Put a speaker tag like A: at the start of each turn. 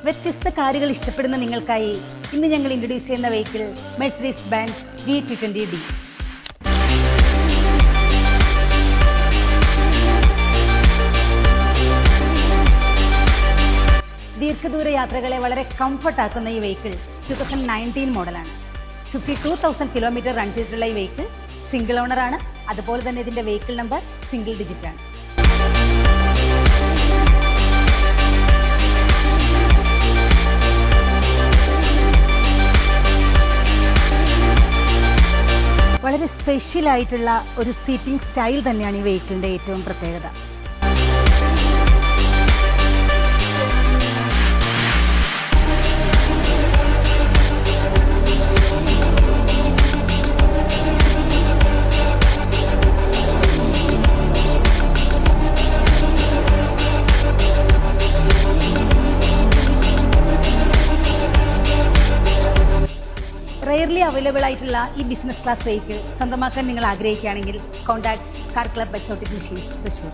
A: വ്യത്യസ്ത കാറുകൾ ഇഷ്ടപ്പെടുന്ന നിങ്ങൾക്കായി ഇന്ന് ഞങ്ങൾ ഇൻട്രൊഡ്യൂസ് ചെയ്യുന്ന വെഹിക്കിൾ മെഴ്സിഡീസ് ബെൻസ് V220D. ദീർഘദൂര യാത്രകളെ വളരെ കംഫർട്ടാക്കുന്ന ഈ വെഹിക്കിൾ 2019 മോഡലാണ്. 52,000 കിലോമീറ്റർ റൺ ചെയ്തിട്ടുള്ള ഈ വെഹിക്കിൾ സിംഗിൾ ഓണറാണ്. അതുപോലെ തന്നെ ഇതിൻ്റെ വെഹിക്കിൾ നമ്പർ സിംഗിൾ ഡിജിറ്റാണ്. വളരെ സ്പെഷ്യലായിട്ടുള്ള ഒരു സീറ്റിംഗ് സ്റ്റൈൽ തന്നെയാണ് ഈ വെഹിക്കിളിൻ്റെ ഏറ്റവും പ്രത്യേകത. റെയർലി അവൈലബിൾ ആയിട്ടുള്ള ഈ ബിസിനസ് ക്ലാസ് വെഹിക്കിൾ സ്വന്തമാക്കാൻ നിങ്ങൾ ആഗ്രഹിക്കുകയാണെങ്കിൽ contact car club by South Thrissur.